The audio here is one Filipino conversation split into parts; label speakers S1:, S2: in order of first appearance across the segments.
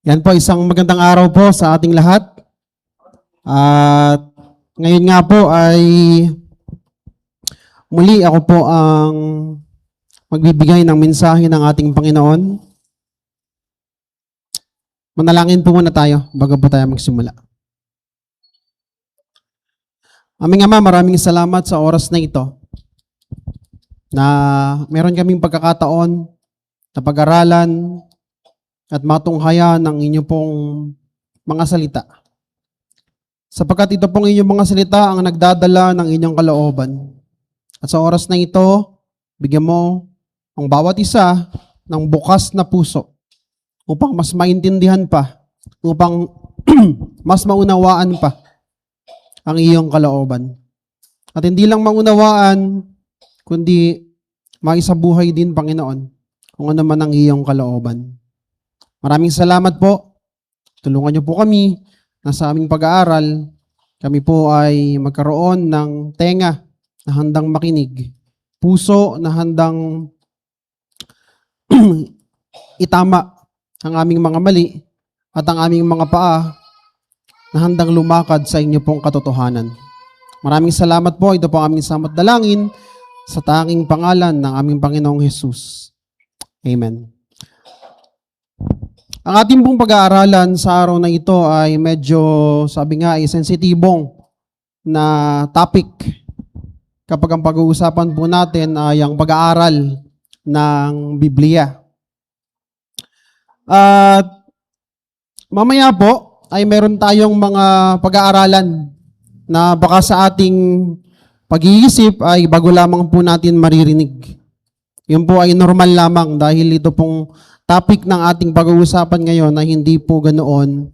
S1: Yan po, isang magandang araw po sa ating lahat. At ngayon nga po ay muli ako po ang magbibigay ng mensahe ng ating Panginoon. Manalangin po muna tayo bago po tayo magsimula. Aming Ama, maraming salamat sa oras na ito na meron kaming pagkakataon na pag-aralan at matunghayan ng inyong pong mga salita. Sapagkat ito pong inyong mga salita ang nagdadala ng inyong kalooban. At sa oras na ito, bigyan mo ang bawat isa ng bukas na puso upang mas maintindihan pa, upang mas maunawaan pa ang iyong kalooban. At hindi lang maunawaan, kundi maisabuhay din, Panginoon, kung ano man ang iyong kalooban. Maraming salamat po. Tulungan niyo po kami na sa aming pag-aaral, kami po ay magkaroon ng tenga na handang makinig, puso na handang itama ang aming mga mali, at ang aming mga paa na handang lumakad sa inyo pong katotohanan. Maraming salamat po. Ito po ang aming samot dalangin sa tanging pangalan ng aming Panginoong Jesus. Amen. Ang ating pong pag-aaralan sa araw na ito ay medyo, sabi nga, ay sensitibong na topic kapag ang pag-uusapan po natin ay ang pag-aaral ng Biblia. At mamaya po ay meron tayong mga pag-aaralan na baka sa ating pag-iisip ay bago lamang po natin maririnig. Yun po ay normal lamang dahil ito pong topic ng ating pag-uusapan ngayon na hindi po ganoon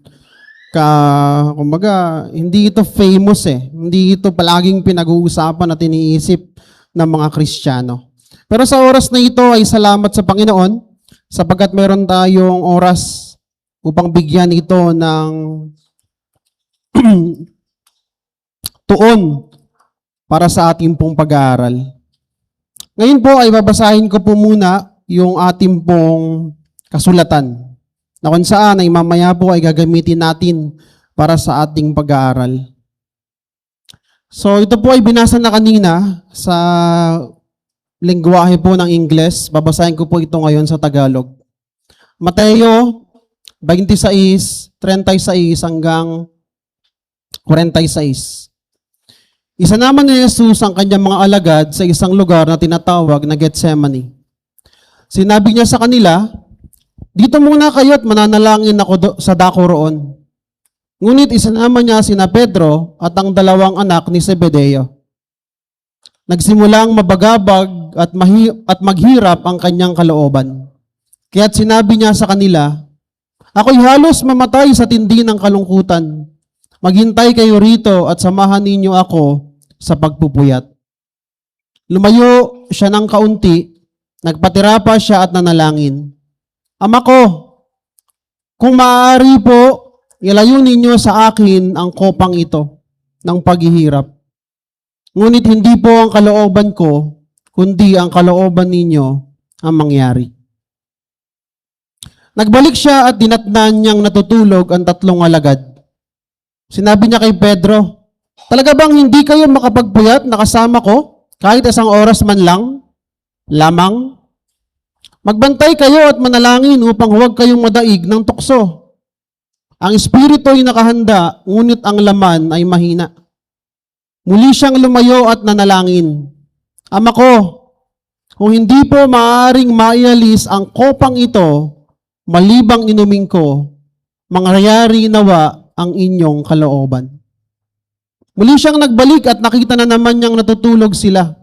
S1: kumbaga, hindi ito famous Hindi ito palaging pinag-uusapan at iniisip ng mga Kristiyano. Pero sa oras na ito ay salamat sa Panginoon sapagkat meron tayong oras upang bigyan ito ng tuon para sa ating pong pag-aaral. Ngayon po ay babasahin ko po muna yung ating pong kasulatan na kung saan ay mamaya po ay gagamitin natin para sa ating pag-aaral. So ito po ay binasa na kanina sa lengguwahe po ng Ingles. Babasahin ko po ito ngayon sa Tagalog. Mateo 26:36 hanggang 46. Isinama ni Jesus ang kanyang mga alagad sa isang lugar na tinatawag na Getsemani. Sinabi niya sa kanila, "Dito muna kayo at mananalangin ako sa dako roon." Ngunit isinama niya sina Pedro at ang dalawang anak ni Zebedeo. Nagsimulang mabagabag at maghirap ang kanyang kalooban. Kaya't sinabi niya sa kanila, "Ako'y halos mamatay sa tindi ng kalungkutan. Maghintay kayo rito at samahan ninyo ako sa pagpupuyat." Lumayo siya ng kaunti, nagpatira pa siya at nanalangin. "Ama ko, kung maaari po, ilayo ninyo sa akin ang kopang ito ng paghihirap. Ngunit hindi po ang kalooban ko, kundi ang kalooban ninyo ang mangyari." Nagbalik siya at dinatnan niyang natutulog ang tatlong alagad. Sinabi niya kay Pedro, "Talaga bang hindi kayo makapagpuyat na kasama ko kahit isang oras man lamang? Magbantay kayo at manalangin upang huwag kayong madaig ng tukso. Ang espiritu ay nakahanda, ngunit ang laman ay mahina." Muli siyang lumayo at nanalangin, "Ama ko, kung hindi po maaaring maialis ang kopang ito, malibang inumin ko, mangyayari nawa ang inyong kalooban." Muli siyang nagbalik at nakita na naman niyang natutulog sila,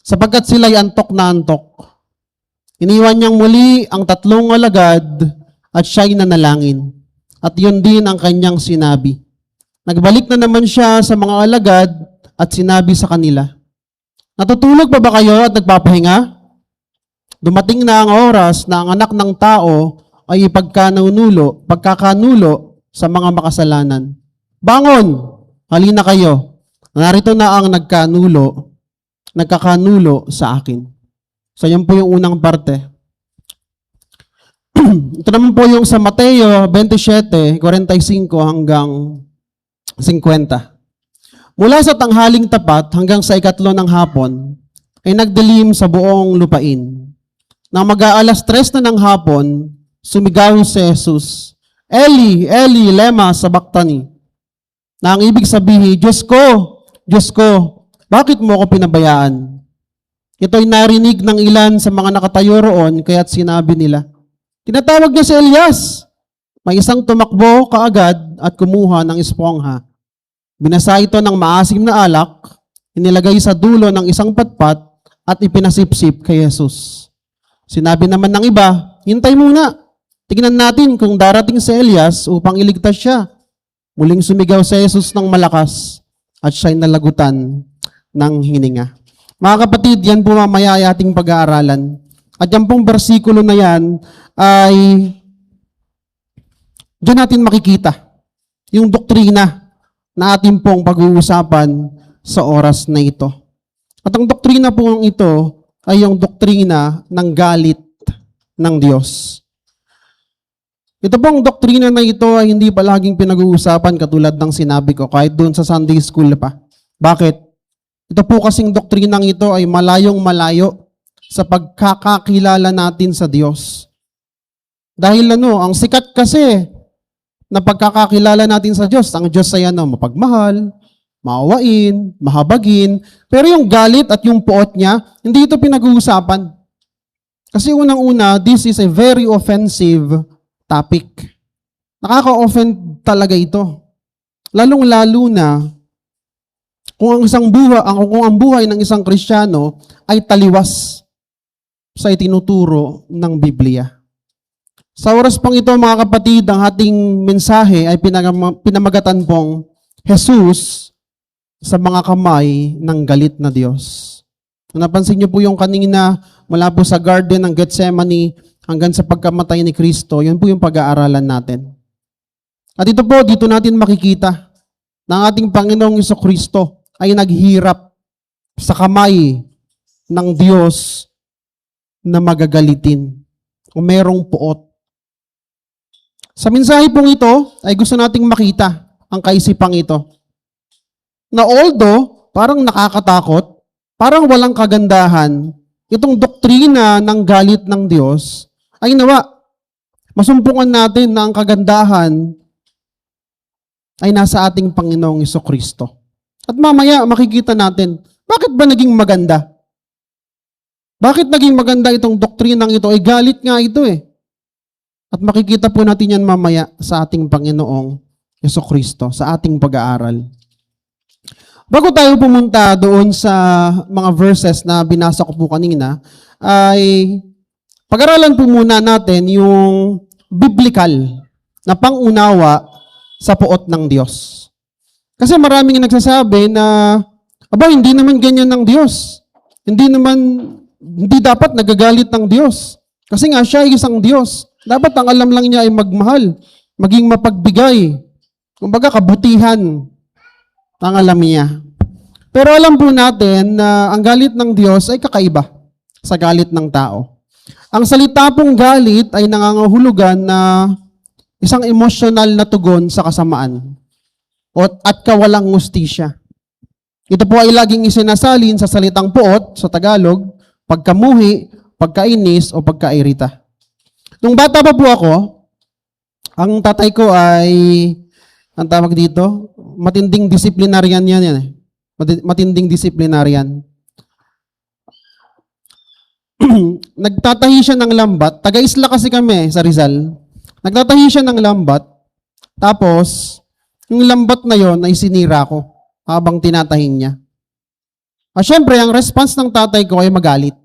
S1: sapagkat sila'y antok na antok. Iniwan niyang muli ang tatlong alagad at siya'y nanalangin. At yun din ang kanyang sinabi. Nagbalik na naman siya sa mga alagad at sinabi sa kanila, "Natutulog pa ba kayo at nagpapahinga? Dumating na ang oras na ang anak ng tao ay pagkakanulo sa mga makasalanan. Bangon! Halina kayo. Narito na ang nagkakanulo sa akin." So yan po yung unang parte. Ito naman po yung sa Mateo 27:45 hanggang 50. Mula sa tanghaling tapat hanggang sa ikatlo ng hapon, ay nagdilim sa buong lupain. Nang mag-aalas 3 na ng hapon, sumigaw si Jesus, Eli, Eli, lema sabachthani. Na ang ibig sabihin, Diyos ko, bakit mo ako pinabayaan? Ito'y narinig ng ilan sa mga nakatayo roon, kaya't sinabi nila, tinatawag niya si Elias. May isang tumakbo kaagad at kumuha ng espongha. Binasa ito ng maasim na alak, inilagay sa dulo ng isang patpat at ipinasipsip kay Jesus. Sinabi naman ng iba, hintay muna. Tignan natin kung darating si Elias upang iligtas siya. Muling sumigaw si Jesus ng malakas at siya'y nalagutan ng hininga. Mga kapatid, yan po mamaya ay ating pag-aaralan. At yan pong bersikulo na yan ay diyan natin makikita yung doktrina na ating pong pag-uusapan sa oras na ito. At ang doktrina po ito ay yung doktrina ng galit ng Diyos. Ito pong doktrina na ito ay hindi palaging pinag-uusapan katulad ng sinabi ko kahit doon sa Sunday school pa. Bakit? Ito po kasing doktrinang ito ay malayong malayo sa pagkakakilala natin sa Diyos. Dahil ang sikat kasi na pagkakakilala natin sa Diyos, ang Diyos ay mapagmahal, maawain, mahabagin, pero yung galit at yung puot niya, hindi ito pinag-uusapan. Kasi unang-una, this is a very offensive topic. Nakaka-offend talaga ito. Lalong-lalo na kung ang buhay ng isang Kristiyano ay taliwas sa itinuturo ng Biblia. Sa oras pang ito, mga kapatid, ang ating mensahe ay pinamagatan pong Jesus sa mga kamay ng galit na Diyos. Napansin niyo po yung kanina mula po sa Garden ng Gethsemane hanggang sa pagkamatay ni Kristo, yun po yung pag-aaralan natin. At ito po, dito natin makikita na ang ating Panginoong Jesucristo ay naghirap sa kamay ng Diyos na magagalitin o merong puot. Sa mensahe pong ito ay gusto nating makita ang kaisipang ito. Na although parang nakakatakot, parang walang kagandahan, itong doktrina ng galit ng Diyos ay nawa, masumpungan natin na ang kagandahan ay nasa ating Panginoong Jesucristo. At mamaya makikita natin, bakit ba naging maganda? Bakit naging maganda itong doktrinang ito? Ay galit nga ito eh. At makikita po natin yan mamaya sa ating Panginoong Jesucristo, sa ating pag-aaral. Bago tayo pumunta doon sa mga verses na binasa ko po kanina, ay pag-aralan po muna natin yung biblical na pangunawa sa puot ng Diyos. Kasi maraming nagsasabi na, hindi naman ganyan ng Diyos. Hindi dapat nagagalit ng Diyos. Kasi nga siya ay isang Diyos. Dapat ang alam lang niya ay magmahal, maging mapagbigay. Kumbaga kabutihan ang alam niya. Pero alam po natin na ang galit ng Diyos ay kakaiba sa galit ng tao. Ang salita pong galit ay nangangahulugan na isang emosyonal na tugon sa kasamaan at kawalang hustisya. Ito po ay laging isinasalin sa salitang puot sa Tagalog, pagkamuhi, pagkainis o pagkairita. Nung bata pa po ako, ang tatay ko ay, ang tawag dito, matinding disciplinarian yan. Matinding disciplinarian. Nagtatahi siya ng lambat. Taga-isla kasi kami sa Rizal. Nagtatahi siya ng lambat. Tapos, yung lambat na yon ay sinira ko habang tinatahin niya. Syempre, ang response ng tatay ko ay magalit.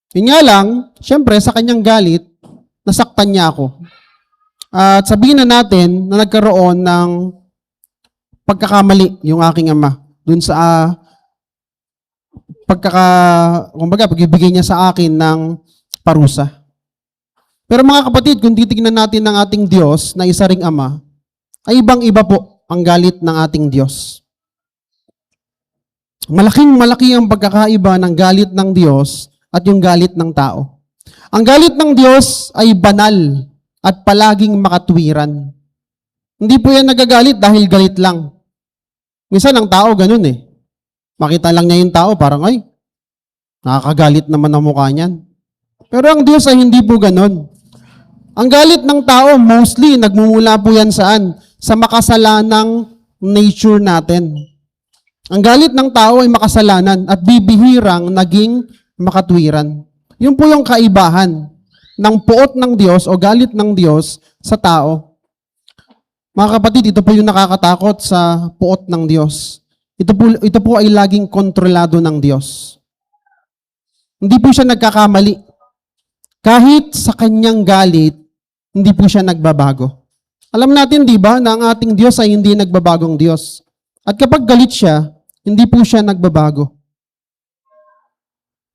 S1: Yun nga lang, syempre, sa kanyang galit, nasaktan niya ako. At sabihin na natin na nagkaroon ng pagkakamali yung aking ama dun sa pagbibigay niya sa akin ng parusa. Pero mga kapatid, kung titignan natin ng ating Diyos na isa ring ama, ay ibang-iba po ang galit ng ating Diyos. Malaking-malaki ang pagkakaiba ng galit ng Diyos at yung galit ng tao. Ang galit ng Diyos ay banal at palaging makatwiran. Hindi po yan nagagalit dahil galit lang. Minsan ang tao ganun eh. Makita lang niya yung tao, parang ay, nakakagalit naman ang mukha niyan. Pero ang Diyos ay hindi po ganun. Ang galit ng tao, mostly, nagmumula po yan saan? Sa makasalanang nature natin. Ang galit ng tao ay makasalanan at bibihirang naging makatwiran. Yun po yung kaibahan ng puot ng Diyos o galit ng Diyos sa tao. Mga kapatid, ito po yung nakakatakot sa puot ng Diyos. Ito po ay laging kontrolado ng Diyos. Hindi po siya nagkakamali. Kahit sa kanyang galit, hindi po siya nagbabago. Alam natin, di ba, na ang ating Diyos ay hindi nagbabagong Diyos. At kapag galit siya, hindi po siya nagbabago.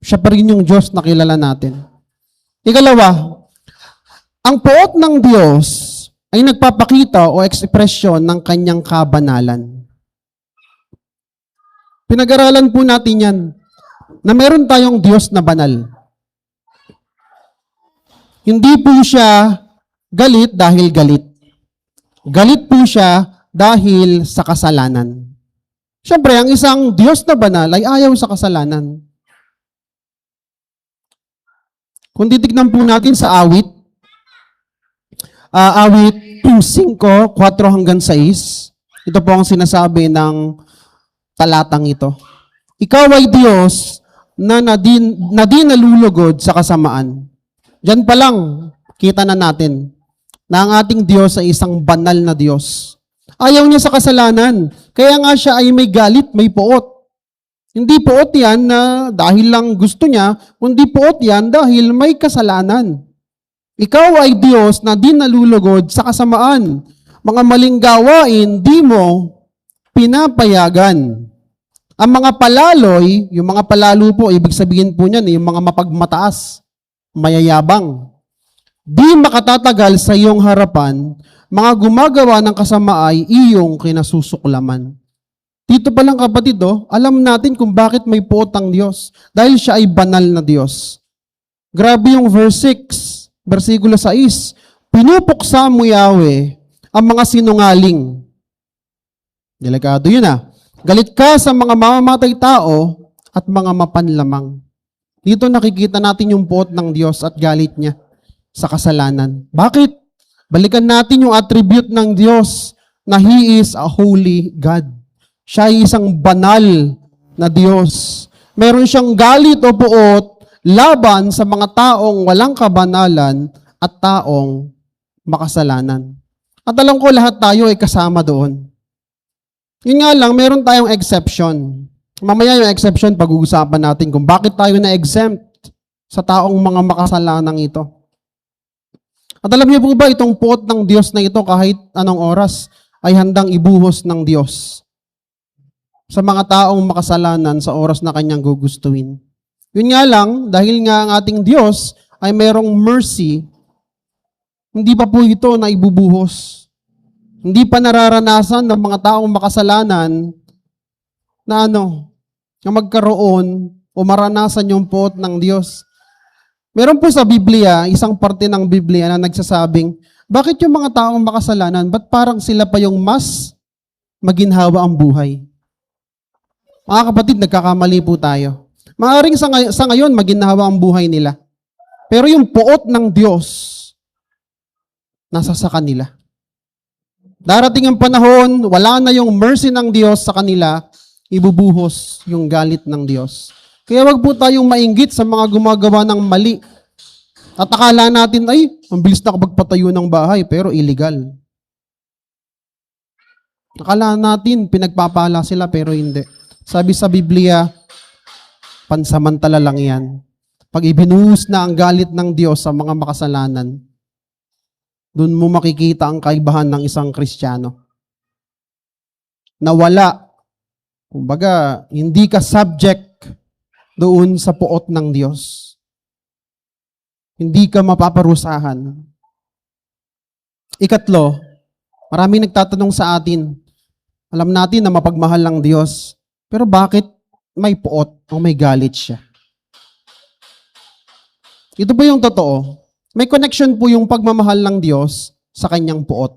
S1: Siya pa rin yung Diyos na kilala natin. Ikalawa, ang puot ng Diyos ay nagpapakita o ekspresyon ng kanyang kabanalan. Pinag-aralan po natin yan na meron tayong Diyos na banal. Hindi po siya galit dahil galit. Galit po siya dahil sa kasalanan. Siyempre, ang isang Diyos na banal ay ayaw sa kasalanan. Kung titignan po natin sa awit 5:4 hanggang 6, ito po ang sinasabi ng talatang ito. Ikaw ay Diyos na di nalulugod sa kasamaan. Diyan pa lang, kita na natin na ang ating Diyos ay isang banal na Diyos. Ayaw niya sa kasalanan. Kaya nga siya ay may galit, may puot. Hindi puot yan na dahil lang gusto niya, kundi puot yan dahil may kasalanan. Ikaw ay Diyos na di nalulugod sa kasamaan. Mga maling gawain, di mo pinapayagan. Ang mga palaloy, yung mga palalo po, ibig sabihin po niyan, yung mga mapagmataas, mayayabang. Di makatatagal sa iyong harapan, mga gumagawa ng kasama ay iyong kinasusuklaman. Dito pa lang kapatid, alam natin kung bakit may puot ang Diyos. Dahil siya ay banal na Diyos. Grabe yung verse 6, versikulo 6. Pinupuksa mo, Yahweh, ang mga sinungaling. Delikado yun Galit ka sa mga mamamatay tao at mga mapanlamang. Dito nakikita natin yung puot ng Diyos at galit niya sa kasalanan. Bakit? Balikan natin yung attribute ng Diyos na He is a holy God. Siya ay isang banal na Diyos. Meron siyang galit o puot laban sa mga taong walang kabanalan at taong makasalanan. At alam ko lahat tayo ay kasama doon. Yun nga lang, meron tayong exception. Mamaya yung exception, pag-uusapan natin kung bakit tayo na-exempt sa taong mga makasalanang ito. At alam niyo po ba, itong puot ng Diyos na ito kahit anong oras ay handang ibuhos ng Diyos sa mga taong makasalanan sa oras na kanyang gugustuhin. Yun nga lang, dahil nga ang ating Diyos ay mayroong mercy, hindi pa po ito na ibubuhos. Hindi pa nararanasan ng mga taong makasalanan na na magkaroon o maranasan yung puot ng Diyos. Meron po sa Biblia, isang parte ng Biblia na nagsasabing, bakit yung mga taong makasalanan, ba't parang sila pa yung mas maginhawa ang buhay? Mga kapatid, nagkakamali po tayo. Maaaring sa ngayon, maginhawa ang buhay nila. Pero yung puot ng Diyos, nasa sa kanila. Darating ang panahon, wala na yung mercy ng Diyos sa kanila, ibubuhos yung galit ng Diyos. Kaya wag po tayong mainggit sa mga gumagawa ng mali. At akala natin, ay, ang bilis na kapagpatayo ng bahay, pero illegal. Akala natin, pinagpapala sila, pero hindi. Sabi sa Biblia, pansamantala lang yan. Pag ibinuhos na ang galit ng Diyos sa mga makasalanan, doon mo makikita ang kaibahan ng isang Kristiyano. Nawala. Kumbaga, hindi ka subject doon sa puot ng Diyos. Hindi ka mapaparusahan. Ikatlo, maraming nagtatanong sa atin, alam natin na mapagmahal ng Diyos, pero bakit may puot o may galit siya? Ito po yung totoo. May connection po yung pagmamahal ng Diyos sa kanyang puot.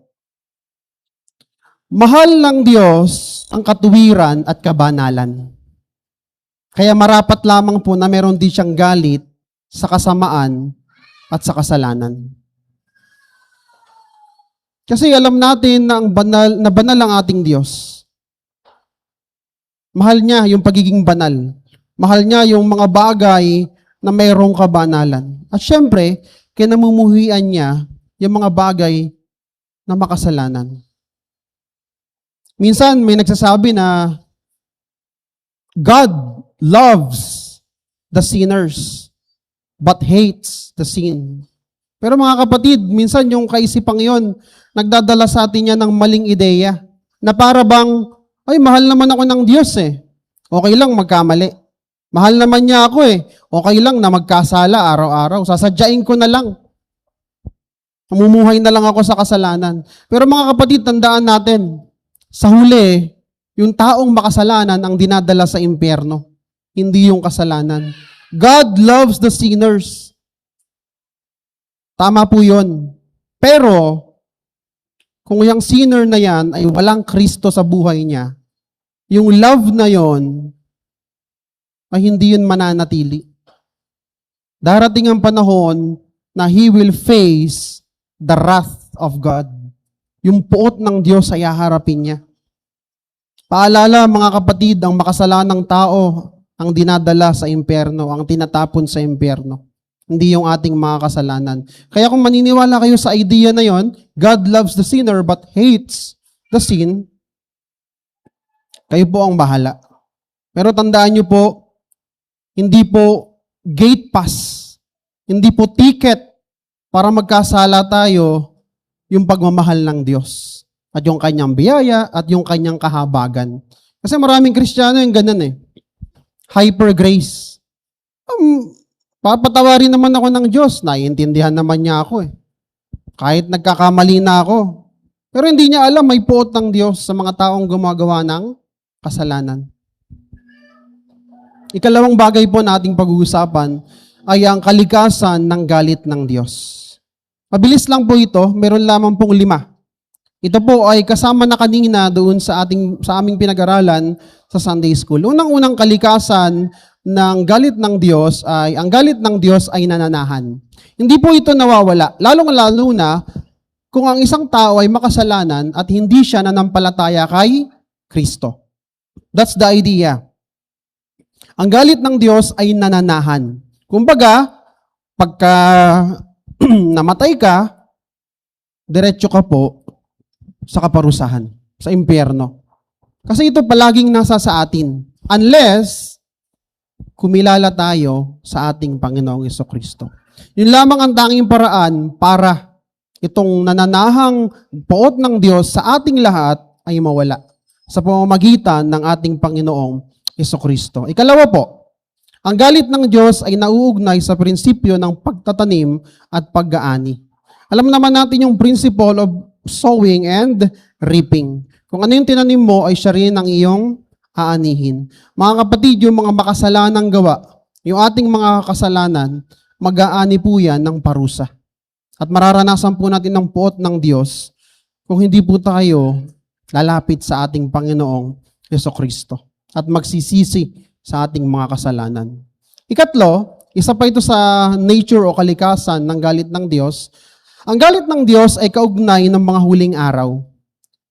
S1: Mahal ng Diyos ang katuwiran at kabanalan. Kaya marapat lamang po na meron din siyang galit sa kasamaan at sa kasalanan. Kasi alam natin na banal ang ating Diyos. Mahal niya yung pagiging banal. Mahal niya yung mga bagay na mayroong kabanalan. At syempre, kinamumuhian niya yung mga bagay na makasalanan. Minsan may nagsasabi na God loves the sinners but hates the sin. Pero mga kapatid, minsan yung kaisipang yon nagdadala sa atin yan ng maling ideya na para bang, ay mahal naman ako ng Diyos eh. Okay lang magkamali. Mahal naman niya ako eh. Okay lang na magkasala araw-araw. Sasadyain ko na lang. Mamumuhay na lang ako sa kasalanan. Pero mga kapatid, tandaan natin, sa huli, yung taong makasalanan ang dinadala sa impyerno, hindi yung kasalanan. God loves the sinners. Tama po yun. Pero, kung yung sinner na yan ay walang Kristo sa buhay niya, yung love na yon ay hindi yun mananatili. Darating ang panahon na he will face the wrath of God. Yung puot ng Diyos ay haharapin niya. Paalala mga kapatid, ang makasalanang tao ang dinadala sa impyerno, ang tinatapon sa impyerno. Hindi yung ating mga kasalanan. Kaya kung maniniwala kayo sa idea na yon, God loves the sinner but hates the sin, kayo po ang bahala. Pero tandaan nyo po, hindi po gate pass, hindi po ticket para magkasala tayo yung pagmamahal ng Diyos at yung kanyang biyaya at yung kanyang kahabagan. Kasi maraming Kristiyano yung ganun eh. Hyper grace. Papatawarin naman ako ng Diyos. Naiintindihan naman niya ako eh. Kahit nagkakamali na ako. Pero hindi niya alam may puot ng Diyos sa mga taong gumagawa ng kasalanan. Ikalawang bagay po nating pag-uusapan ay ang kalikasan ng galit ng Diyos. Mabilis lang po ito, meron lamang pong 5. Ito po ay kasama na kanina doon sa aming pinag-aralan sa Sunday School. Unang-unang kalikasan ng galit ng Diyos ay, ang galit ng Diyos ay nananahan. Hindi po ito nawawala, lalong-lalo na kung ang isang tao ay makasalanan at hindi siya nanampalataya kay Kristo. That's the idea. Ang galit ng Diyos ay nananahan. Kumbaga, pagka namatay ka, diretso ka po sa kaparusahan, sa impyerno. Kasi ito palaging nasa sa atin. Unless, kumilala tayo sa ating Panginoong Jesucristo. Yun lamang ang tanging paraan para itong nananahang puot ng Diyos sa ating lahat ay mawala sa pamamagitan ng ating Panginoong Jesucristo. Ikalawa po, ang galit ng Diyos ay nauugnay sa prinsipyo ng pagtatanim at pag-aani. Alam naman natin yung principle of sowing and reaping. Kung ano yung tinanim mo ay siya rin ang iyong aanihin. Mga kapatid, yung mga makasalanang gawa, yung ating mga kasalanan, mag-aani po yan ng parusa. At mararanasan po natin ang puot ng Diyos kung hindi po tayo lalapit sa ating Panginoong Jesucristo at magsisisi sa ating mga kasalanan. Ikatlo, isa pa ito sa nature o kalikasan ng galit ng Diyos. Ang galit ng Diyos ay kaugnay ng mga huling araw.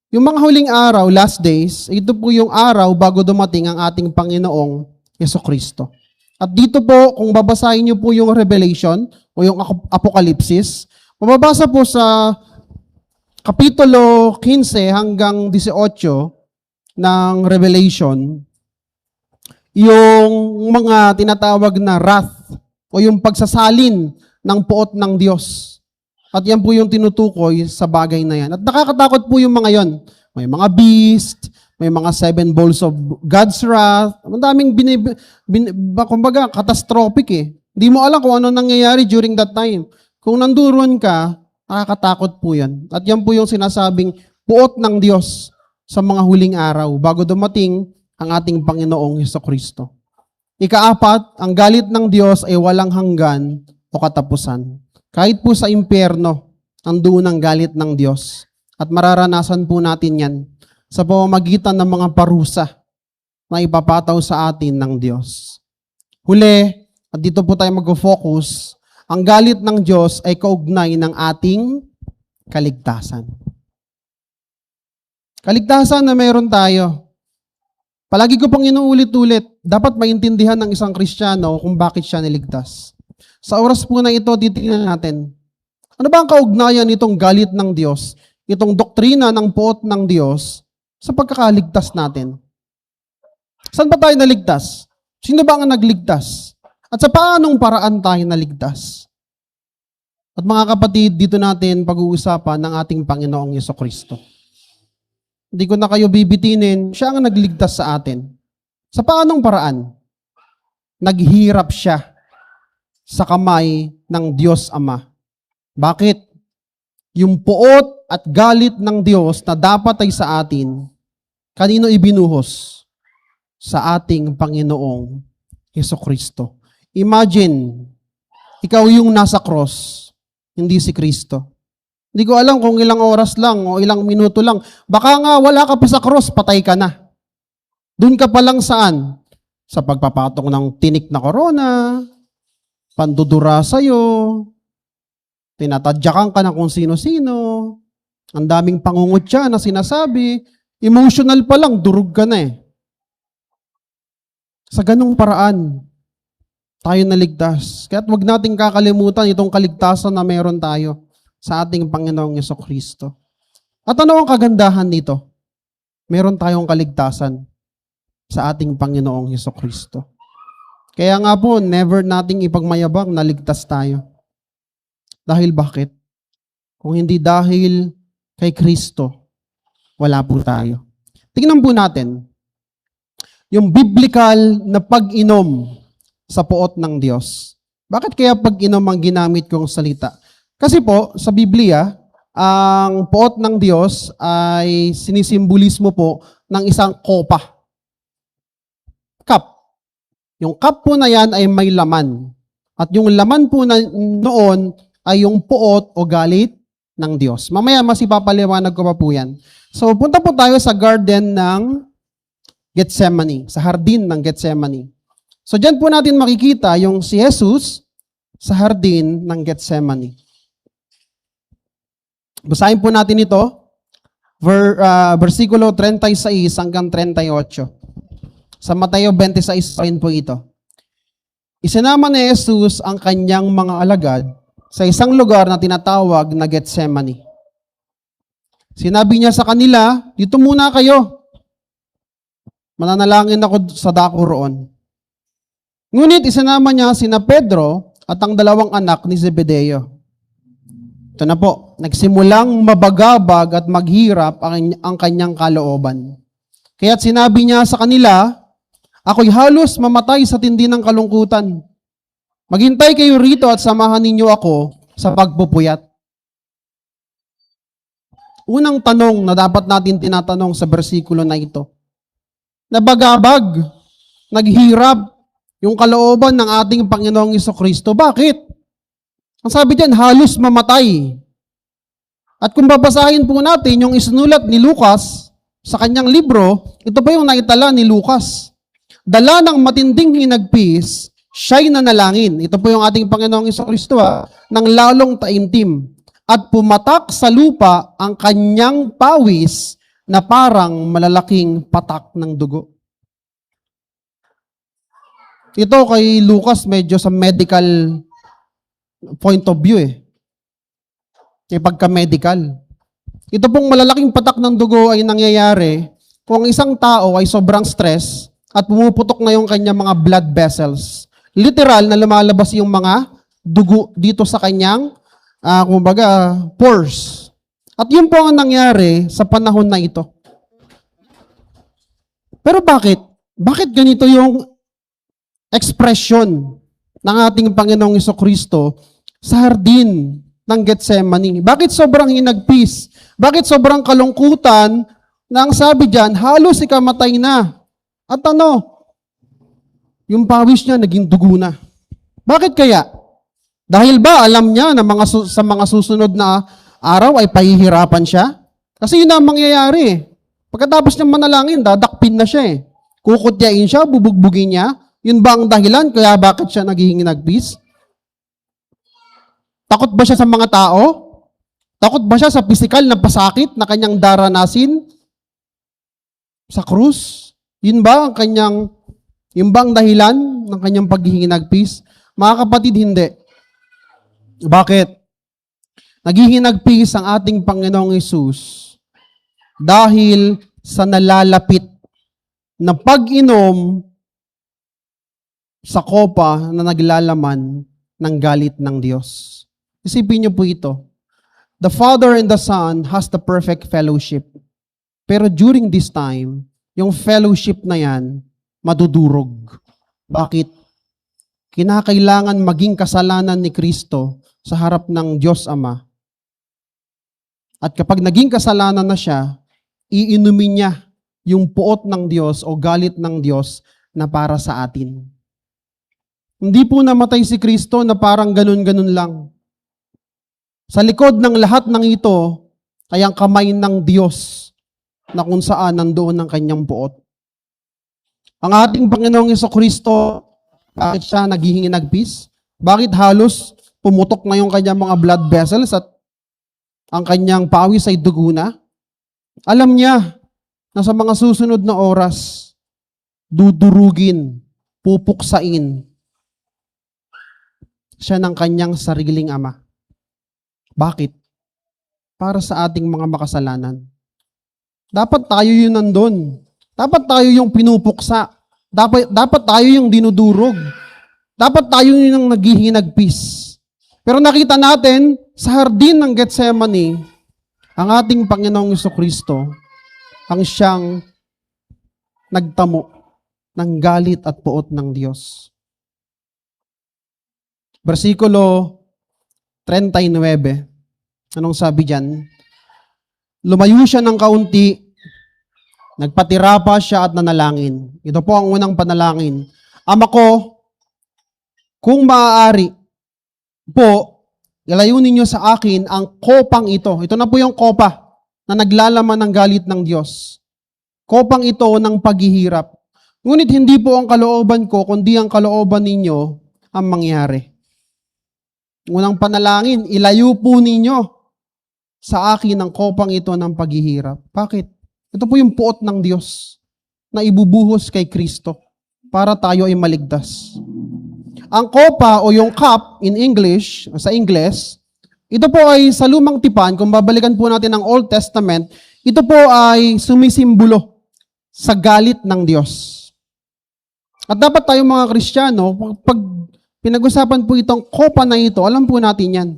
S1: Yung mga huling araw, last days, ito po yung araw bago dumating ang ating Panginoong Jesucristo. At dito po, kung babasahin niyo po yung Revelation o yung Apokalipsis, mababasa po sa Kapitulo 15 hanggang 18 ng Revelation, yung mga tinatawag na wrath o yung pagsasalin ng puot ng Diyos. At yan po yung tinutukoy sa bagay na yan. At nakakatakot po yung mga yon. May mga beast, may mga 7 bowls of God's wrath. Ang daming kumbaga, catastrophic eh. Hindi mo alam kung ano nangyayari during that time. Kung nanduron ka, nakakatakot po yan. At yan po yung sinasabing puot ng Diyos sa mga huling araw bago dumating ang ating Panginoong Jesucristo. Ika-4, ang galit ng Diyos ay walang hanggan o o katapusan. Kahit po sa impyerno, nandoon ang galit ng Diyos. At mararanasan po natin yan sa pamamagitan ng mga parusa na ipapataw sa atin ng Diyos. Huli, at dito po tayo mag-focus, ang galit ng Diyos ay kaugnay ng ating kaligtasan. Kaligtasan na meron tayo. Palagi ko pang inuulit-ulit, dapat maintindihan ng isang Kristiyano kung bakit siya niligtas. Sa oras po na ito, titingnan natin, ano ba ang kaugnayan nitong galit ng Diyos, itong doktrina ng puot ng Diyos sa pagkakaligtas natin? Saan ba tayo naligtas? Sino ba ang nagligtas? At sa paanong paraan tayo naligtas? At mga kapatid, dito natin pag-uusapan ng ating Panginoong Yesukristo. Hindi ko na kayo bibitinin, siya ang nagligtas sa atin. Sa paanong paraan? Naghirap siya sa kamay ng Diyos Ama. Bakit? Yung puot at galit ng Diyos na dapat ay sa atin, kanino ibinuhos? Sa ating Panginoong Yesukristo. Imagine, ikaw yung nasa cross, hindi si Kristo. Hindi ko alam kung ilang oras lang o ilang minuto lang. Baka nga wala ka pa sa cross, patay ka na. Doon ka pa lang saan? Sa pagpapatong ng tinik na korona, pandudura sa'yo, tinatadyakan ka na kung sino-sino, ang daming pangungutya na sinasabi, emotional pa lang, durug ka na eh. Sa ganong paraan, tayo naligtas. Kaya't wag nating kakalimutan itong kaligtasan na meron tayo sa ating Panginoong Yesukristo. At ano ang kagandahan nito? Meron tayong kaligtasan sa ating Panginoong Yesukristo. Kaya nga po, never nating ipagmayabang na ligtas tayo. Dahil bakit? Kung hindi dahil kay Kristo, wala po tayo. Tingnan po natin yung biblical na pag-inom sa puot ng Diyos. Bakit kaya pag-inom ang ginamit kong salita? Kasi po, sa Biblia, ang puot ng Diyos ay sinisimbolismo po ng isang kopa. Cup. Yung cup po na yan ay may laman. At yung laman po na noon ay yung puot o galit ng Diyos. Mamaya mas ipapaliwanag ko pa po yan. So, punta po tayo sa garden ng Gethsemane, sa hardin ng Gethsemane. So, dyan po natin makikita yung si Jesus sa hardin ng Gethsemane. Basahin po natin ito, versikulo 36 hanggang 38. Sa Mateo 26 rin po ito. Isinama ni Jesus ang kanyang mga alagad sa isang lugar na tinatawag na Gethsemane. Sinabi niya sa kanila, dito muna kayo. Mananalangin ako sa dako roon. Ngunit isinama niya sina Pedro at ang dalawang anak ni Zebedeo. Ito na po, nagsimulang mabagabag at maghirap ang kanyang kalooban. Kaya't sinabi niya sa kanila, ako'y halos mamatay sa tindi ng kalungkutan. Maghintay kayo rito at samahan ninyo ako sa pagpupuyat. Unang tanong na dapat natin tinatanong sa bersikulo na ito. Nabagabag, naghirap yung kalooban ng ating Panginoong Yesukristo. Bakit? Ang sabi diyan, halos mamatay. At kung babasahin po natin yung isinulat ni Lucas sa kanyang libro, ito pa yung naitala ni Lucas. Dala ng matinding hinagpis, siya'y nanalangin. Ito po yung ating Panginoong Yesukristo ng lalong taimtim. At pumatak sa lupa ang kanyang pawis na parang malalaking patak ng dugo. Ito kay Lucas medyo sa medical point of view Kaya pagka-medical. Ito pong malalaking patak ng dugo ay nangyayari kung ang isang tao ay sobrang stress at pumuputok na yung kanyang mga blood vessels. Literal na lumalabas yung mga dugo dito sa kanyang pores. At yun po ang nangyari sa panahon na ito. Pero bakit? Bakit ganito yung expression ng ating Panginoong Yesukristo sa hardin ng Gethsemane? Bakit sobrang hinagpis? Bakit sobrang kalungkutan na ang sabi diyan, halos ikamatay na? At yung pawis niya naging dugo na. Bakit kaya? Dahil ba alam niya na sa mga susunod na araw ay pahihirapan siya? Kasi yun ang mangyayari eh. Pagkatapos niyang manalangin, dadakpin na siya eh. Kukutyain siya, bubugbugin niya. Yun ba ang dahilan kaya bakit siya naghihingi ng peace? Takot ba siya sa mga tao? Takot ba siya sa pisikal na pasakit na kanyang daranasin sa krus? Yun ba ang dahilan ng kanyang paghihingi ng peace? Mga kapatid, hindi. Bakit? Naghihinagpis ang ating Panginoong Hesus dahil sa nalalapit na pag-inom sa kopa na naglalaman ng galit ng Diyos. Isipin niyo po ito. The Father and the Son has the perfect fellowship. Pero during this time, yung fellowship na yan, madudurog. Bakit? Kinakailangan maging kasalanan ni Kristo sa harap ng Diyos Ama. At kapag naging kasalanan na siya, iinumin niya yung puot ng Diyos o galit ng Diyos na para sa atin. Hindi po namatay si Kristo na parang ganun-ganun lang. Sa likod ng lahat ng ito ay ang kamay ng Diyos na kung saan nandoon ang kanyang puot. Ang ating Panginoong Jesucristo, bakit siya naghihingi ng peace? Bakit halos pumutok na yung kanyang mga blood vessels at ang kanyang pawis ay dugo na? Alam niya na sa mga susunod na oras, dudurugin, pupuksain siya ng kanyang sariling ama. Bakit? Para sa ating mga makasalanan. Dapat tayo yung nandun. Dapat tayo yung pinupuksa. Dapat tayo yung dinudurog. Dapat tayo yung naghihinagpis. Pero nakita natin sa hardin ng Getsemani, ang ating Panginoong Jesucristo ang siyang nagtamo ng galit at puot ng Diyos. Versikulo 39. Anong sabi diyan? Lumayo siya ng kaunti, nagpatira pa siya at nanalangin. Ito po ang unang panalangin. Ama ko, kung maaari po, ilayo ninyo sa akin ang kopang ito. Ito na po yung kopa na naglalaman ng galit ng Diyos. Kopang ito ng paghihirap. Ngunit hindi po ang kalooban ko, kundi ang kalooban ninyo ang mangyari. Unang panalangin, ilayo po ninyo sa akin ang kopang ito ng paghihirap. Bakit? Ito po yung puot ng Diyos na ibubuhos kay Kristo para tayo ay maligtas. Ang kopa o yung cup in English, sa Ingles, ito po ay sa lumang tipan, kung babalikan po natin ang Old Testament, ito po ay sumisimbolo sa galit ng Diyos. At dapat tayong mga Kristiyano, pag pinag-usapan po itong kopa na ito, alam po natin yan.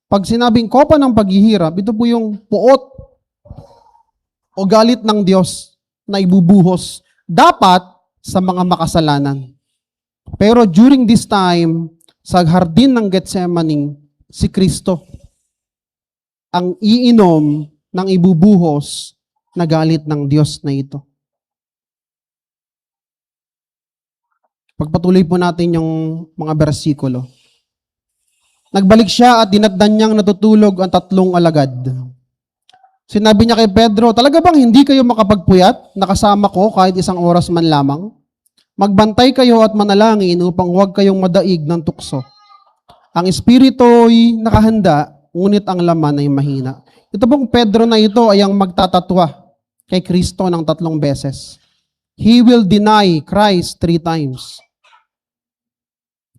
S1: Pag sinabing kopa ng paghihirap, ito po yung puot o galit ng Diyos na ibubuhos dapat sa mga makasalanan. Pero during this time, sa hardin ng Getsemani, si Kristo ang iinom ng ibubuhos na galit ng Diyos na ito. Pagpatuloy po natin yung mga bersikulo. Nagbalik siya at dinatdan niyang natutulog ang 3 alagad. Sinabi niya kay Pedro, talaga bang hindi kayo makapagpuyat? Nakasama ko kahit 1 oras man lamang? Magbantay kayo at manalangin upang huwag kayong madaig ng tukso. Ang espiritu'y nakahanda, ngunit ang laman ay mahina. Ito pong Pedro na ito ay ang magtatatwa kay Kristo ng 3 beses. He will deny Christ 3 times.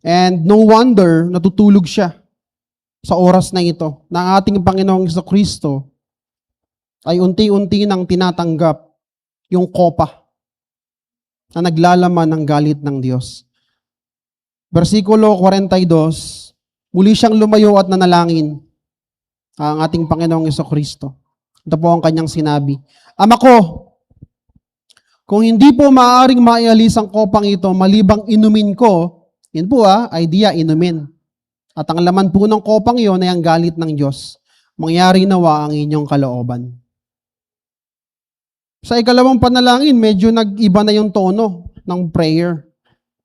S1: And no wonder natutulog siya sa oras na ito na ating Panginoong Jesucristo ay unti-unti nang tinatanggap yung kopa na naglalaman ng galit ng Diyos. Versikulo 42, muli siyang lumayo at nanalangin ang ating Panginoong Jesucristo. Ito po ang kanyang sinabi. Ama ko, kung hindi po maaaring maialis ang kopang ito malibang inumin ko, yun po idea, inumin. At ang laman po ng kopang iyon ay ang galit ng Diyos. Mangyari nawa ang inyong kalooban. Sa ikalawang panalangin, medyo nag-iba na yung tono ng prayer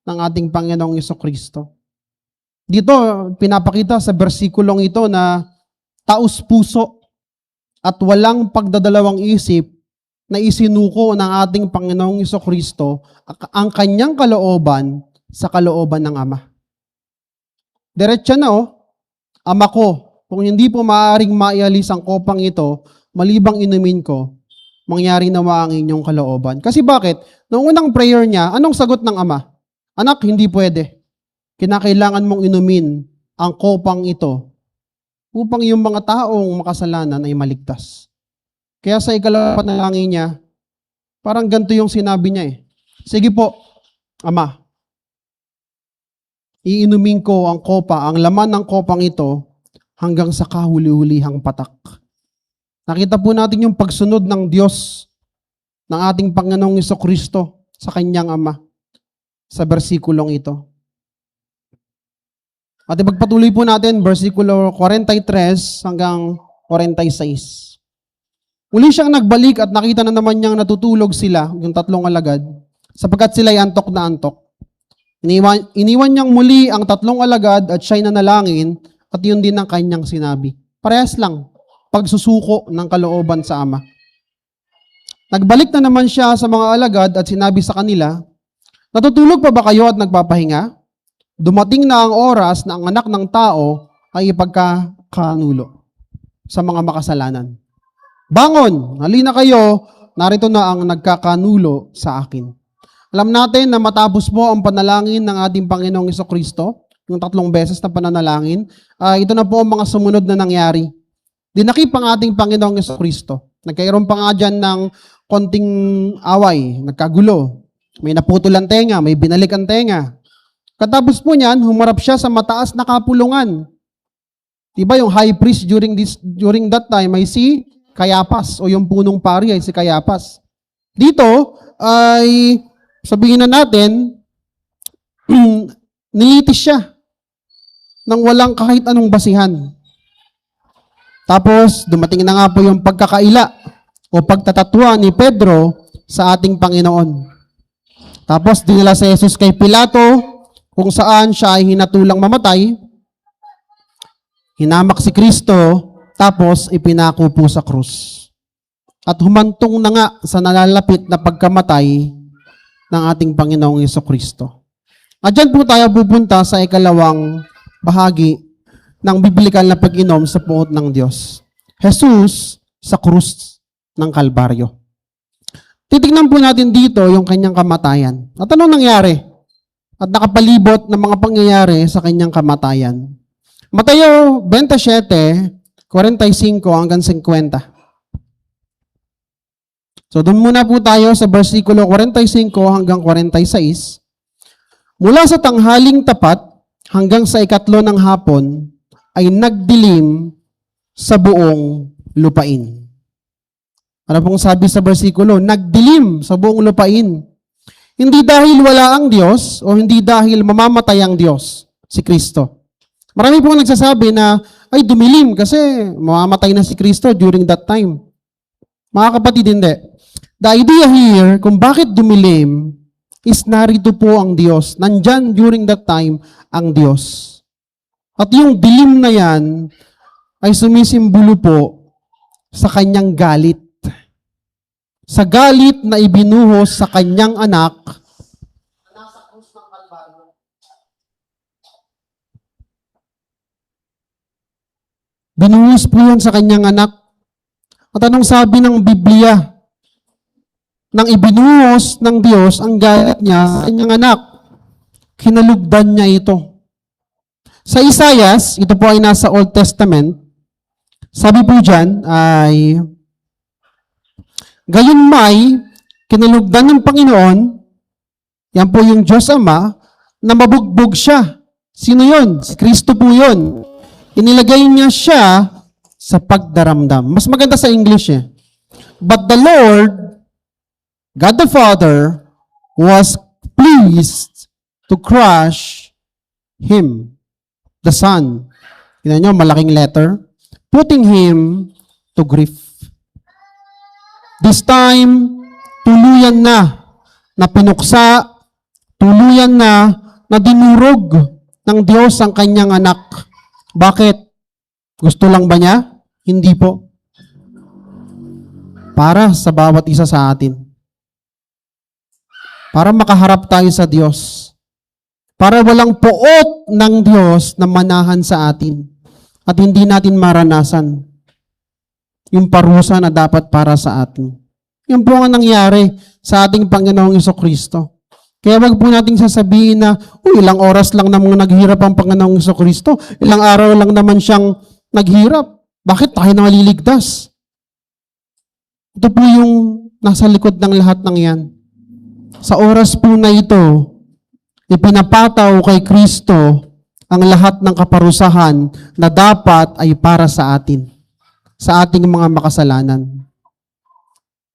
S1: ng ating Panginoong Jesucristo. Dito, pinapakita sa bersikulong ito na taos puso at walang pagdadalawang isip na isinuko ng ating Panginoong Jesucristo ang kanyang kalooban sa kalooban ng Ama. Diretso na Ama ko, kung hindi po maaaring maialis ang kopang ito, malibang inumin ko, mangyari nawa ang inyong kalooban. Kasi bakit? Noong unang prayer niya, anong sagot ng Ama? Anak, hindi pwede. Kinakailangan mong inumin ang kopang ito upang yung mga taong makasalanan ay maligtas. Kaya sa ikalawang panalangin niya, parang ganito yung sinabi niya Sige po, Ama, iinumin ko ang kopa, ang laman ng kopang ito hanggang sa kahuli-hulihang patak. Nakita po natin yung pagsunod ng Diyos ng ating Panginoong Jesucristo sa kanyang Ama sa bersikulong ito. At ipagpatuloy po natin, versikulo 43 hanggang 46. Uli siyang nagbalik at nakita na naman niyang natutulog sila, yung tatlong alagad, sapagkat sila'y antok na antok. Iniwan niyang muli ang tatlong alagad at siya'y nanalangin at yun din ang kanyang sinabi. Parehas lang, pagsusuko ng kalooban sa Ama. Nagbalik na naman siya sa mga alagad at sinabi sa kanila, natutulog pa ba kayo at nagpapahinga? Dumating na ang oras na ang anak ng tao ay ipagkakanulo sa mga makasalanan. Bangon, halina kayo, narito na ang nagkakanulo sa akin. Alam natin na matapos po ang panalangin ng ating Panginoong Jesucristo, yung 3 beses na pananalangin, ito na po ang mga sumunod na nangyari. Dinakip ang ating Panginoong Jesucristo. Nagkairoon pa nga dyan ng konting away, nagkagulo. May naputulan tenga, may binalikan tenga. Katapos po niyan, humarap siya sa mataas na kapulungan. Diba yung high priest during that time ay si Cayaphas o yung punong pari ay si Cayaphas. Dito ay sabihin na natin, nilitis siya nang walang kahit anong basihan. Tapos dumating na nga po yung pagkakaila o pagtatatwa ni Pedro sa ating Panginoon. Tapos dinala si Jesus kay Pilato, kung saan siya ay hinatulang mamatay, hinamak si Kristo, tapos ipinako po sa krus. At humantong na nga sa nalalapit na pagkamatay ng ating Panginoong Jesucristo. At dyan po tayo pupunta sa ikalawang bahagi ng biblikal na pag-inom sa puot ng Diyos. Jesus sa krus ng Kalbaryo. Titignan po natin dito yung kanyang kamatayan. At anong nangyari? At nakapalibot ng mga pangyayari sa kanyang kamatayan. Mateo 27, 45 hanggang 50. So doon muna po tayo sa versikulo 45 hanggang 46. Mula sa tanghaling tapat hanggang sa ikatlo ng hapon ay nagdilim sa buong lupain. Ano pong sabi sa versikulo? Nagdilim sa buong lupain. Hindi dahil wala ang Diyos o hindi dahil mamamatay ang Diyos, si Kristo. Marami pong nagsasabi na, ay dumilim kasi mamamatay na si Kristo during that time. Mga kapatid, hindi. The idea here, kung bakit dumilim, is narito po ang Diyos. Nandyan during that time ang Diyos. At yung dilim na yan ay sumisimbolo po sa kanyang galit. Sa galit na ibinuhos sa kanyang anak na nasa krus ng Kalbaryo. Binuhos po yan sa kanyang anak. At anong sabi ng Biblia? Nang ibinuhos ng Diyos ang galit niya sa kanyang anak, kinalugdan niya ito. Sa Isaias, ito po ay nasa Old Testament, sabi po dyan ay, gayon may kinalugdan ng Panginoon, yan po yung Diyos Ama, na mabugbog siya. Sino yun? Si Kristo po yun. Inilagay niya siya sa pagdaramdam. Mas maganda sa English But the Lord, God the Father, was pleased to crush Him, the Son. Tignan nyo, malaking letter. Putting Him to grief. This time, tuluyan na pinuksa, tuluyan na dinurog ng Diyos ang kanyang anak. Bakit? Gusto lang ba niya? Hindi po. Para sa bawat isa sa atin. Para makaharap tayo sa Diyos. Para walang poot ng Diyos na manahan sa atin. At hindi natin maranasan yung parusa na dapat para sa atin. Yan po ang nangyari sa ating Panginoong Jesucristo. Kaya wag po nating sasabihin na, ilang oras lang namang naghirap ang Panginoong Jesucristo. Ilang araw lang naman siyang naghirap. Bakit tayo na maliligtas? Ito po yung nasa likod ng lahat ng yan. Sa oras po na ito, ipinapataw kay Kristo ang lahat ng kaparusahan na dapat ay para sa atin, sa ating mga makasalanan.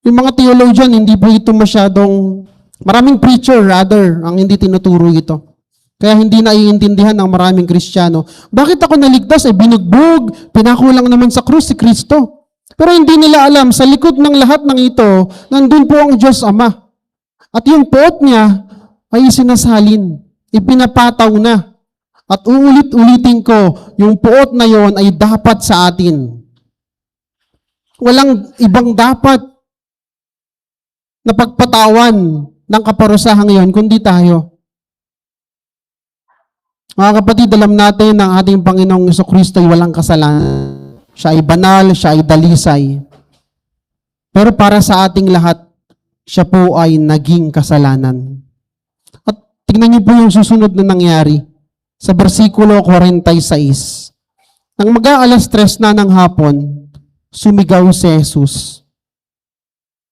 S1: Yung mga theologian, hindi po ito masyadong, maraming preacher rather, ang hindi tinuturo ito. Kaya hindi naiintindihan ng maraming Kristiyano. Bakit ako naligtas? Binugbog, pinakulang naman sa krus si Kristo. Pero hindi nila alam, sa likod ng lahat ng ito, nandun po ang Diyos Ama. At yung poot niya ay sinasalin, ipinapataw na. At uulit-ulitin ko, yung poot na yon ay dapat sa atin. Walang ibang dapat na pagpatawan ng kaparusahan ngayon, kundi tayo. Mga kapatid, alam natin na ang ating Panginoong Jesucristo ay walang kasalanan. Siya ay banal, siya ay dalisay. Pero para sa ating lahat, siya po ay naging kasalanan. At tingnan niyo po yung susunod na nangyari sa versikulo 46. Nang mag-aalas 3 na ng hapon, sumigaw si Jesus.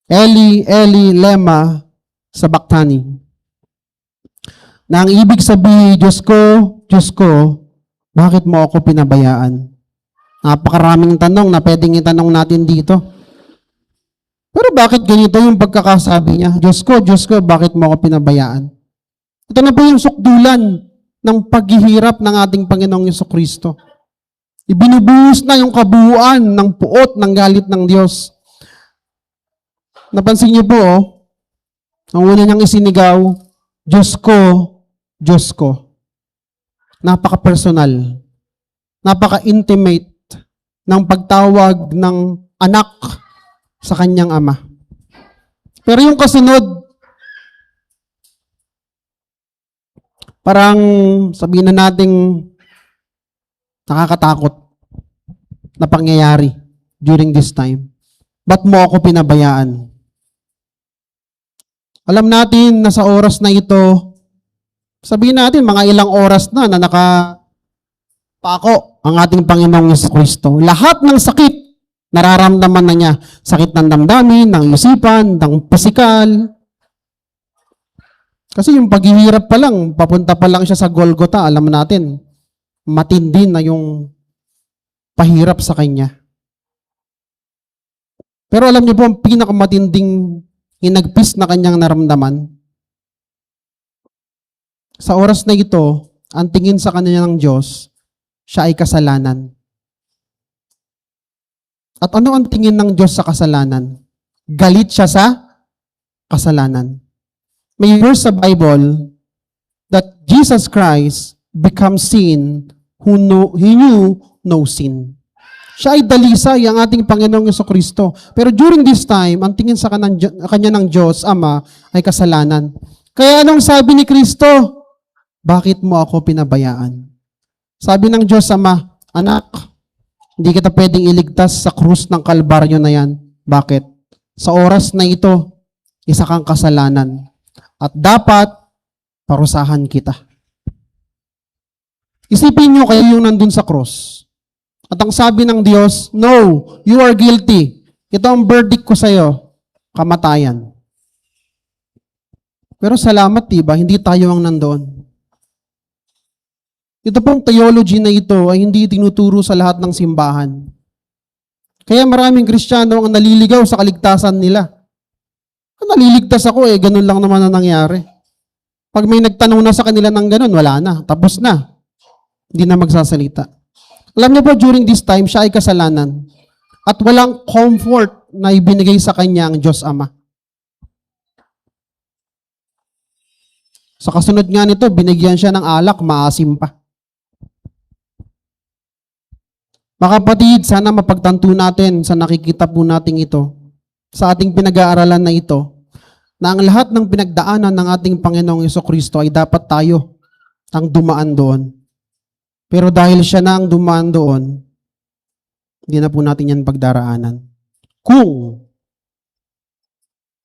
S1: Eli, Eli, lema sabachthani. Na ang ibig sabihin, Diyos ko, bakit mo ako pinabayaan? Napakaraming tanong na pwedeng itanong natin dito. Pero bakit ganito yung pagkakasabi niya? Diyos ko, bakit mo ako pinabayaan? Ito na po yung sukdulan ng paghihirap ng ating Panginoong Jesucristo. Ibinubuhos na yung kabuuan ng puot ng galit ng Diyos. Napansin niyo po, ang una niyang isinigaw, Diyos ko. Napaka-personal. Napaka-intimate ng pagtawag ng anak sa kanyang ama. Pero yung kasunod, parang sabihin na nating nakakatakot na pangyayari during this time. Ba't mo ako pinabayaan? Alam natin na sa oras na ito, sabihin natin mga ilang oras na nakapako ang ating Panginoong Jesucristo. Lahat ng sakit, nararamdaman na niya. Sakit ng damdamin, ng isipan, ng pisikal. Kasi yung paghihirap pa lang, papunta pa lang siya sa Golgotha, alam natin, matindi na yung pahirap sa kanya. Pero alam niyo po, ang pinakamatinding hinagpis na kanyang naramdaman, sa oras na ito, ang tingin sa kanya ng Diyos, siya ay kasalanan. At ano ang tingin ng Diyos sa kasalanan? Galit siya sa kasalanan. May verse sa Bible that Jesus Christ becomes sin he knew no sin. Siya ay dalisay ang ating Panginoong Jesucristo. Pero during this time, ang tingin sa kanya ng Diyos, Ama, ay kasalanan. Kaya anong sabi ni Kristo? Bakit mo ako pinabayaan? Sabi ng Diyos, Ama, anak, hindi kita pwedeng iligtas sa krus ng Kalbaryo na yan. Bakit? Sa oras na ito, isa kang kasalanan. At dapat, parusahan kita. Isipin nyo kayo yung nandun sa krus. At ang sabi ng Diyos, no, you are guilty. Ito ang verdict ko sa'yo, kamatayan. Pero salamat, diba? Hindi tayo ang nandoon. Ito pong theology na ito ay hindi tinuturo sa lahat ng simbahan. Kaya maraming Kristiyano ang naliligaw sa kaligtasan nila. Naliligtas ako ganun lang naman ang nangyari. Pag may nagtanong na sa kanila ng ganun, wala na, tapos na. Hindi na magsasalita. Alam niyo po, during this time, siya ay kasalanan. At walang comfort na ibinigay sa kanya ang Diyos Ama. Sa kasunod nga nito, binigyan siya ng alak, maasim pa. Mga kapatid, sana mapagtanto natin sa nakikita po nating ito, sa ating pinag-aaralan na ito, na ang lahat ng pinagdaanan ng ating Panginoong Jesucristo ay dapat tayo ang dumaan doon. Pero dahil siya na ang dumaan doon, hindi na po natin yan pagdaraanan. Kung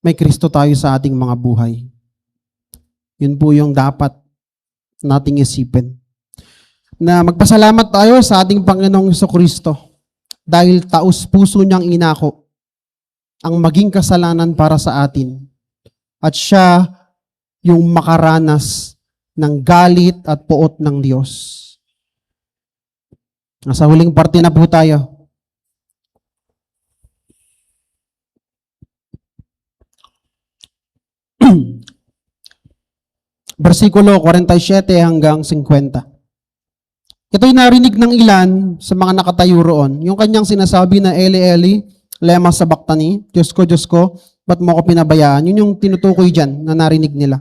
S1: may Kristo tayo sa ating mga buhay, yun po yung dapat nating isipin. Na magpasalamat tayo sa ating Panginoong Jesucristo dahil taos puso niyang inako ang maging kasalanan para sa atin. At siya yung makaranas ng galit at puot ng Diyos. Nasa huling parte na po tayo. Versikulo 47 hanggang 50. Ito'y narinig ng ilan sa mga nakatayo roon. Yung kanyang sinasabi na Eli, Eli, lema sabachthani, Diyos ko, ba't mo ko pinabayaan? Yun yung tinutukoy dyan na narinig nila.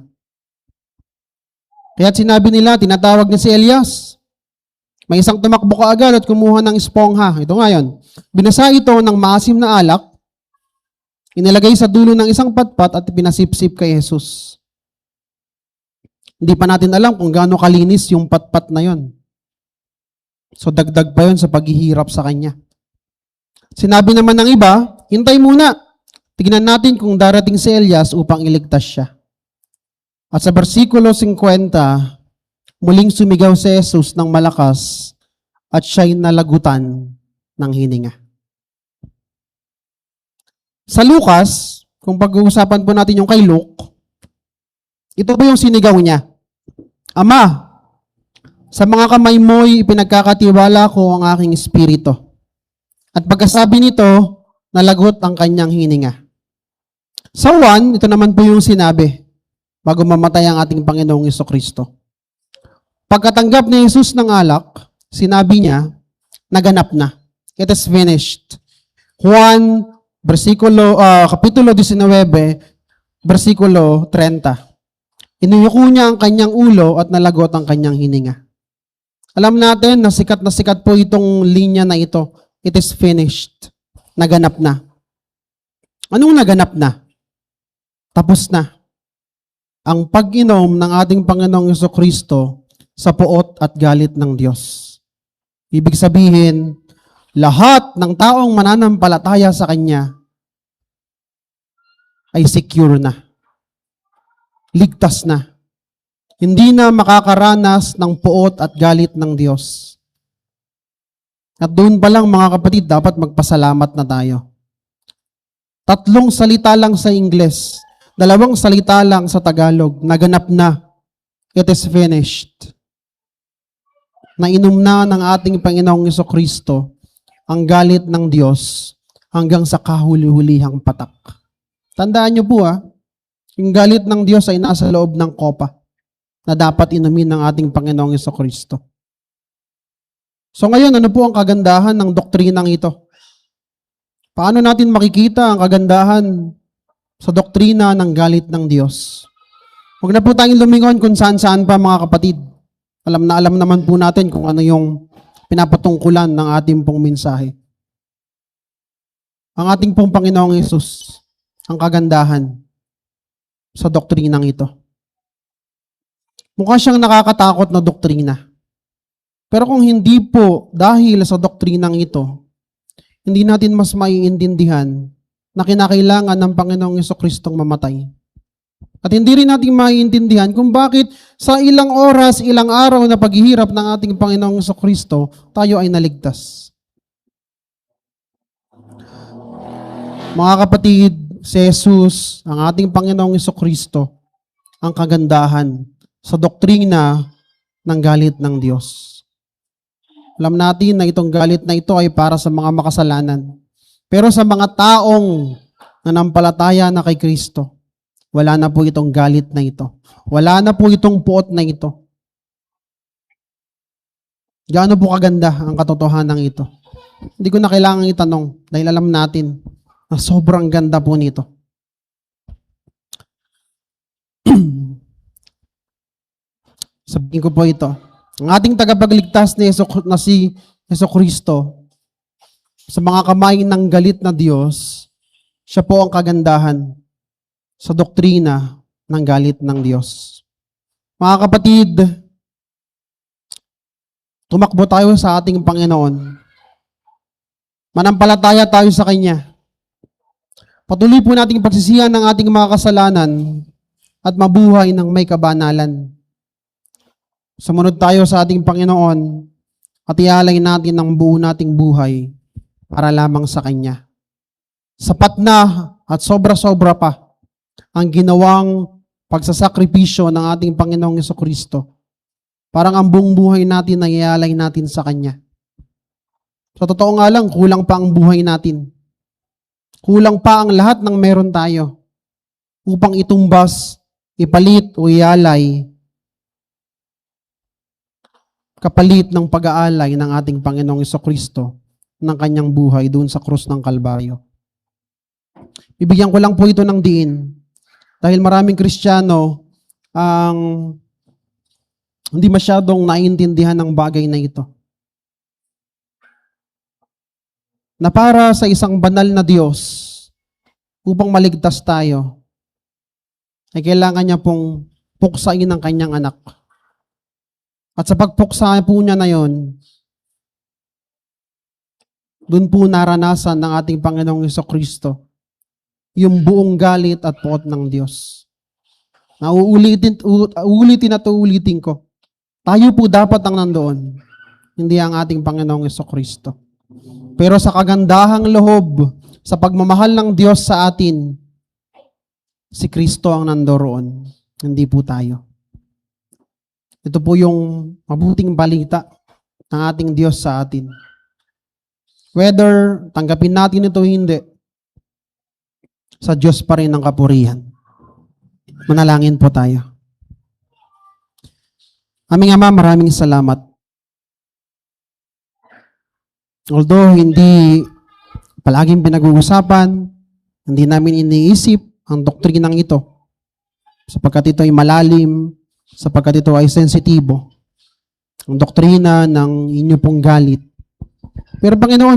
S1: Kaya't sinabi nila, tinatawag niya si Elias. May isang tumakbo kaagad at kumuha ng espongha. Ito nga yun. Binasa ito ng maasim na alak, inilagay sa dulo ng isang patpat at pinasipsip kay Jesus. Hindi pa natin alam kung gaano kalinis yung patpat na yon. So dagdag pa yon sa paghihirap sa kanya. Sinabi naman ng iba, hintay muna. Tignan natin kung darating si Elias upang iligtas siya. At sa versikulo 50, muling sumigaw si Jesus ng malakas at siya'y nalagutan ng hininga. Sa Lucas, kung pag-uusapan po natin yung kay Luke, ito po yung sinigaw niya. Ama, sa mga kamay mo'y pinagkakatiwala ko ang aking espiritu. At pagkasabi nito, nalagot ang kanyang hininga. Sa 1, ito naman po yung sinabi bago mamatay ang ating Panginoong Jesucristo. Pagkatanggap ni Jesus ng alak, sinabi niya, naganap na. It is finished. Juan, kapitulo 19, versikulo 30. Inuyuko niya ang kanyang ulo at nalagot ang kanyang hininga. Alam natin na sikat po itong linya na ito. It is finished. Naganap na. Anong naganap na? Tapos na. Ang pag-inom ng ating Panginoong Jesucristo sa puot at galit ng Diyos. Ibig sabihin, lahat ng taong mananampalataya sa Kanya ay secure na. Ligtas na. Hindi na makakaranas ng puot at galit ng Diyos. At doon pa lang mga kapatid, dapat magpasalamat na tayo. 3 salita lang sa Ingles, 2 salita lang sa Tagalog, naganap na. It is finished. Nainom na ng ating Panginoong Jesucristo ang galit ng Diyos hanggang sa kahuli-hulihang patak. Tandaan niyo po yung galit ng Diyos ay nasa loob ng kopa na dapat inumin ng ating Panginoong Jesucristo. So ngayon, ano po ang kagandahan ng doktrinang ito? Paano natin makikita ang kagandahan sa doktrina ng galit ng Diyos? Huwag na po tayong lumingon kung saan-saan pa mga kapatid. Alam naman po natin kung ano yung pinapatungkulan ng ating pong mensahe. Ang ating pong Panginoong Yesus, ang kagandahan sa doktrinang ito. Mukha siyang nakakatakot na doktrina. Pero kung hindi po dahil sa doktrinang ito, hindi natin mas maiintindihan na kinakailangan ng Panginoong Jesucristong mamatay. At hindi rin natin maiintindihan kung bakit sa ilang oras, ilang araw na paghihirap ng ating Panginoong Jesucristo, tayo ay naligtas. Mga kapatid, si Jesus, ang ating Panginoong Jesucristo, ang kagandahan sa doktrina ng galit ng Diyos. Alam natin na itong galit na ito ay para sa mga makasalanan. Pero sa mga taong nanampalataya na kay Kristo, wala na po itong galit na ito. Wala na po itong puot na ito. Gaano po kaganda ang katotohanan ito? Hindi ko na kailangan itanong dahil alam natin na sobrang ganda po nito. Sabihin ko po ito. Ang ating tagapagligtas na si Jesucristo sa mga kamay ng galit na Diyos, siya po ang kagandahan sa doktrina ng galit ng Diyos. Mga kapatid, tumakbo tayo sa ating Panginoon. Manampalataya tayo sa Kanya. Patuloy po nating pagsisihan ng ating mga kasalanan at mabuhay ng may kabanalan. Sumunod tayo sa ating Panginoon at ialay natin ang buo nating buhay para lamang sa Kanya. Sapat na at sobra-sobra pa ang ginawang pagsasakripisyo ng ating Panginoong Jesucristo. Parang ang buong buhay natin ay ialay natin sa Kanya. Sa totoo nga lang, kulang pa ang buhay natin. Kulang pa ang lahat ng meron tayo upang itumbas, ipalit o ialay kapalit ng pag-aalay ng ating Panginoong Jesucristo ng kanyang buhay doon sa krus ng Kalbaryo. Bibigyan ko lang po ito ng diin dahil maraming Kristiyano ang hindi masyadong naiintindihan ng bagay na ito. Na para sa isang banal na Diyos, upang maligtas tayo, ay kailangan niya pong puksain ang kanyang anak. At sa pagpuksa po niya na yon, doon po naranasan ng ating Panginoong Jesucristo yung buong galit at puot ng Diyos. Uulitin at uulitin ko. Tayo po dapat ang nandoon, hindi ang ating Panginoong Jesucristo. Pero sa kagandahang loob, sa pagmamahal ng Diyos sa atin, si Kristo ang nandoroon, hindi po tayo. Ito po yung mabuting balita ng ating Diyos sa atin. Whether tanggapin natin ito o hindi, sa Diyos pa rin ang kapurihan. Manalangin po tayo. Aming Ama, maraming salamat. Although hindi palaging pinag-uusapan, hindi namin iniisip ang doktrinang ito sapagkat ito ay malalim, sapagkat ito ay sensitibo. Ang doktrina ng inyo pong galit. Pero Panginoon,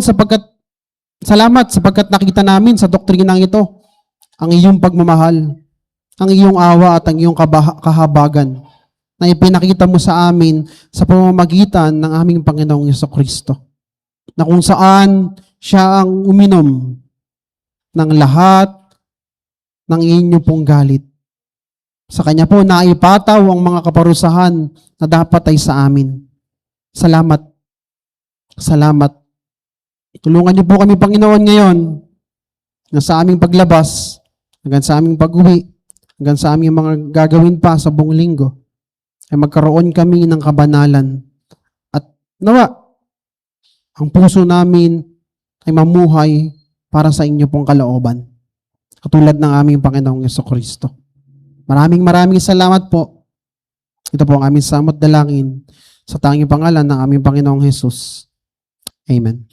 S1: salamat sapagkat nakita namin sa doktrinang ito ang iyong pagmamahal, ang iyong awa at ang iyong kahabagan na ipinakita mo sa amin sa pamamagitan ng aming Panginoong Jesucristo. Na kung saan siya ang uminom ng lahat ng inyo pong galit. Sa Kanya po naipataw ang mga kaparusahan na dapat ay sa amin. Salamat. Salamat. Tulungan niyo po kami, Panginoon, ngayon na sa aming paglabas, hanggang sa aming pag-uwi, hanggang sa aming mga gagawin pa sa buong linggo, ay magkaroon kami ng kabanalan. At nawa, ang puso namin ay mamuhay para sa inyo pong kalooban. Katulad ng aming Panginoong Jesucristo. Maraming salamat po. Ito po ang aming samot dalangin sa tanging pangalan ng aming Panginoong Jesus. Amen.